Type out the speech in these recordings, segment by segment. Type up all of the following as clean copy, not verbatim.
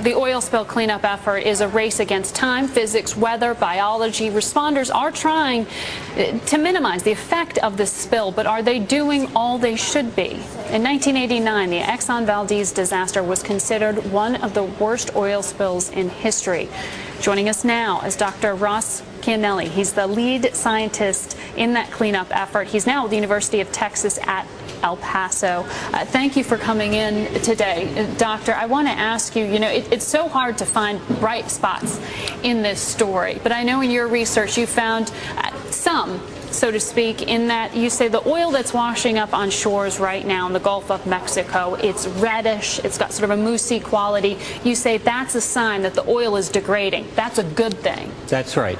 The oil spill cleanup effort is a race against time. Physics, weather, biology. Responders are trying to minimize the effect of this spill, but are they doing all they should be? In 1989, the Exxon Valdez disaster was considered one of the worst oil spills in history. Joining us now is Dr. Ross Cianelli. He's the lead scientist in that cleanup effort. He's now at the University of Texas at El Paso. Thank you for coming in today, Doctor. I want to ask you, it's so hard to find bright spots in this story, but I know in your research you found some, so to speak, in that you say the oil that's washing up on shores right now in the Gulf of Mexico, it's reddish, it's got sort of a moussey quality. You say that's a sign that the oil is degrading. That's a good thing. That's right.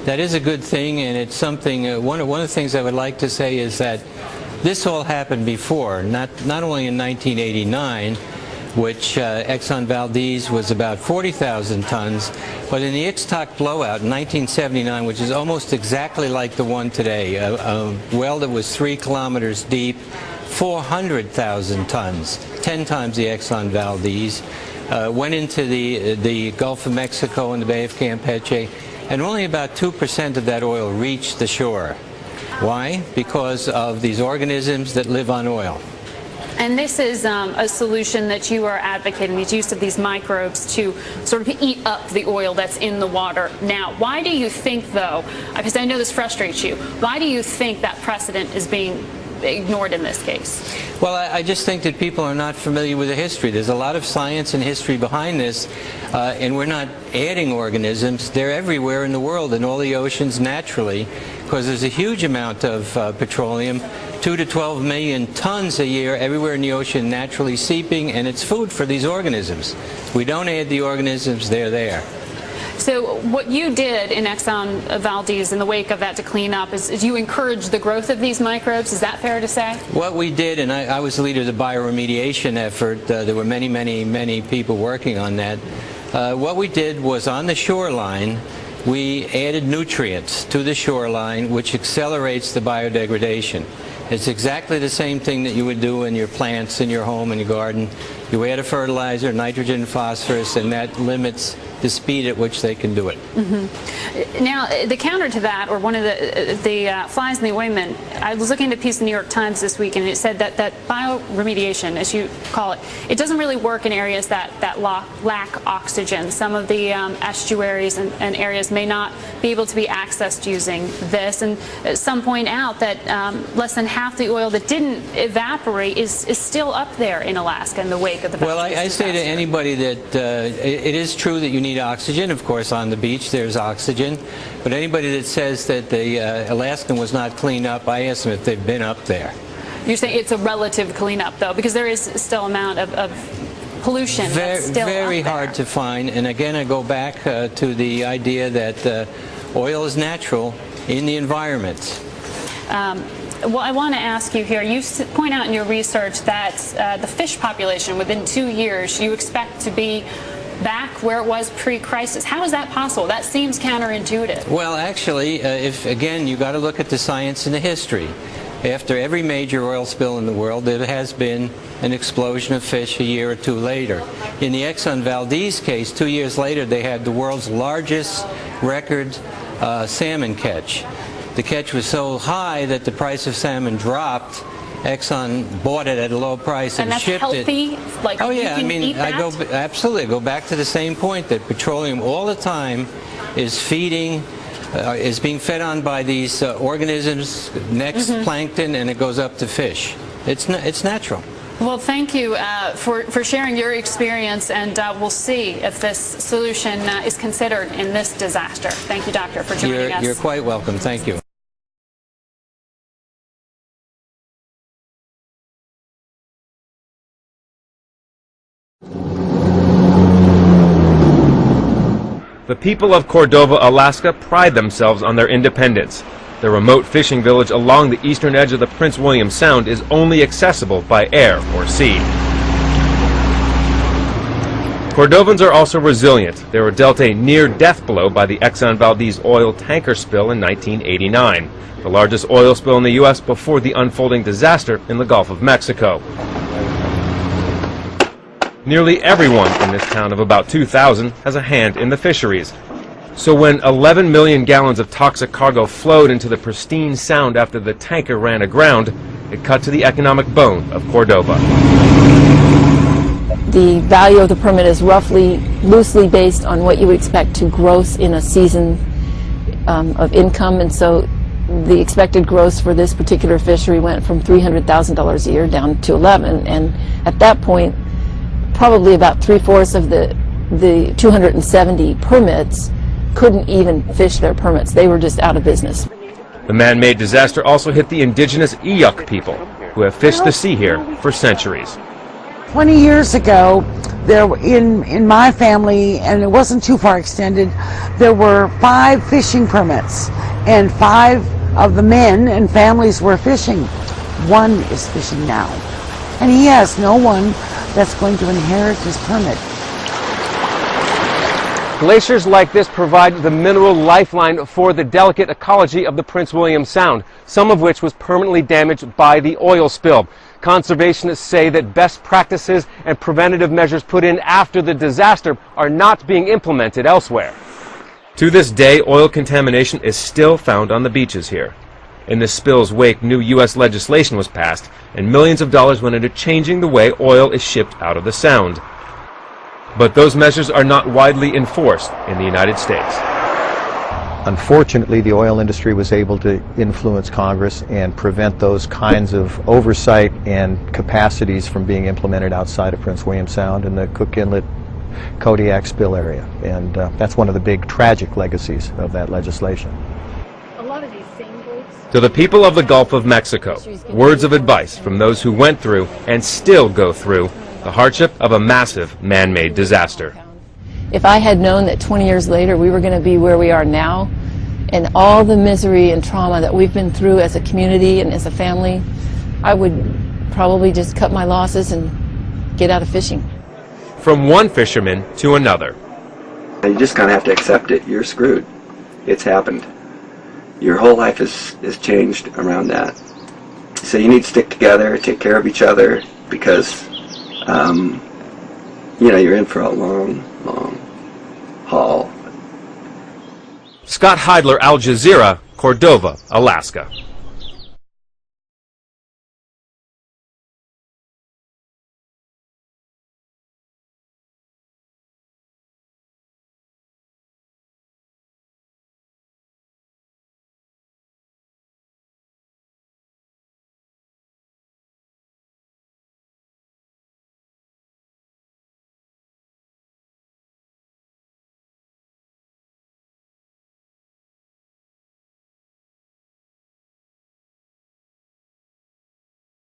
That is a good thing, and it's something, one of the things I would like to say is that this all happened before, not only in 1989, which Exxon Valdez was about 40,000 tons, but in the Ixtoc blowout in 1979, which is almost exactly like the one today, a well that was 3 kilometers deep, 400,000 tons, 10 times the Exxon Valdez, went into the Gulf of Mexico and the Bay of Campeche, and only about 2% of that oil reached the shore. Why? Because of these organisms that live on oil. And this is a solution that you are advocating, the use of these microbes to sort of eat up the oil that's in the water. Now, why do you think, though, because I know this frustrates you, why do you think that precedent is being ignored in this case? Well, I just think that people are not familiar with the history. There's a lot of science and history behind this, and we're not adding organisms. They're everywhere in the world, in all the oceans naturally, because there's a huge amount of petroleum, 2 to 12 million tons a year everywhere in the ocean naturally seeping, and it's food for these organisms. We don't add the organisms, they're there. So what you did in Exxon Valdez in the wake of that to clean up is you encouraged the growth of these microbes. Is that fair to say? What we did, and I was the leader of the bioremediation effort, there were many people working on that. What we did was on the shoreline, we added nutrients to the shoreline, which accelerates the biodegradation. It's exactly the same thing that you would do in your plants, in your home, in your garden. You add a fertilizer, nitrogen, phosphorus, and that limits the speed at which they can do it. Mm-hmm. Now, the counter to that, or one of the flies in the ointment, I was looking at a piece in the New York Times this week, and it said that bioremediation, as you call it, it doesn't really work in areas that lack oxygen. Some of the estuaries and areas may not be able to be accessed using this, and some point out that less than half the oil that didn't evaporate is still up there in Alaska in the wake of the Well, I say to anybody that it is true that you need oxygen. Of course, on the beach there's oxygen, but anybody that says that the Alaskan was not cleaned up, I ask them if they've been up there. You're saying it's a relative cleanup, though, because there is still amount of pollution that's still very up there. hard to find. And again, I go back to the idea that oil is natural in the environment. Well, I want to ask you here, you point out in your research that the fish population within 2 years you expect to be back where it was pre-crisis. How is that possible? That seems counterintuitive. Well, actually, if again, you got to look at the science and the history. After every major oil spill in the world, there has been an explosion of fish a year or two later. In the Exxon Valdez case, 2 years later, they had the world's largest record salmon catch. The catch was so high that the price of salmon dropped. Exxon bought it at a low price and shipped healthy? it. Like, oh yeah, I mean, absolutely. I go back to the same point that petroleum all the time is feeding, is being fed on by these organisms, next plankton, and it goes up to fish. It's natural. Well, thank you for sharing your experience, and we'll see if this solution is considered in this disaster. Thank you, Doctor, for joining us. You're quite welcome. Thank you. The people of Cordova, Alaska pride themselves on their independence. The remote fishing village along the eastern edge of the Prince William Sound is only accessible by air or sea. Cordovans are also resilient. They were dealt a near-death blow by the Exxon Valdez oil tanker spill in 1989, the largest oil spill in the U.S. before the unfolding disaster in the Gulf of Mexico. Nearly everyone in this town of about 2,000 has a hand in the fisheries. So when 11 million gallons of toxic cargo flowed into the pristine sound after the tanker ran aground, it cut to the economic bone of Cordova. The value of the permit is roughly, loosely based on what you would expect to gross in a season of income, and so the expected gross for this particular fishery went from $300,000 a year down to 11, and at that point, probably about 3/4 of the 270 permits couldn't even fish their permits. They were just out of business. The man-made disaster also hit the indigenous Iyuk people, who have fished the sea here for centuries. 20 years ago, in my family, and it wasn't too far extended, there were 5 fishing permits, and 5 of the men and families were fishing. 1 is fishing now, and he has no one that's going to inherit his permit. Glaciers like this provide the mineral lifeline for the delicate ecology of the Prince William Sound, some of which was permanently damaged by the oil spill. Conservationists say that best practices and preventative measures put in after the disaster are not being implemented elsewhere. To this day, oil contamination is still found on the beaches here. In the spill's wake, new U.S. legislation was passed, and millions of dollars went into changing the way oil is shipped out of the Sound. But those measures are not widely enforced in the United States. Unfortunately, the oil industry was able to influence Congress and prevent those kinds of oversight and capacities from being implemented outside of Prince William Sound in the Cook Inlet Kodiak spill area. And that's one of the big tragic legacies of that legislation. To the people of the Gulf of Mexico, words of advice from those who went through and still go through the hardship of a massive man-made disaster. If I had known that 20 years later we were going to be where we are now, and all the misery and trauma that we've been through as a community and as a family, I would probably just cut my losses and get out of fishing. From one fisherman to another. You just kind of have to accept it. You're screwed. It's happened. Your whole life is changed around that. So you need to stick together, take care of each other, because you're in for a long, long haul. Scott Heidler, Al Jazeera, Cordova, Alaska.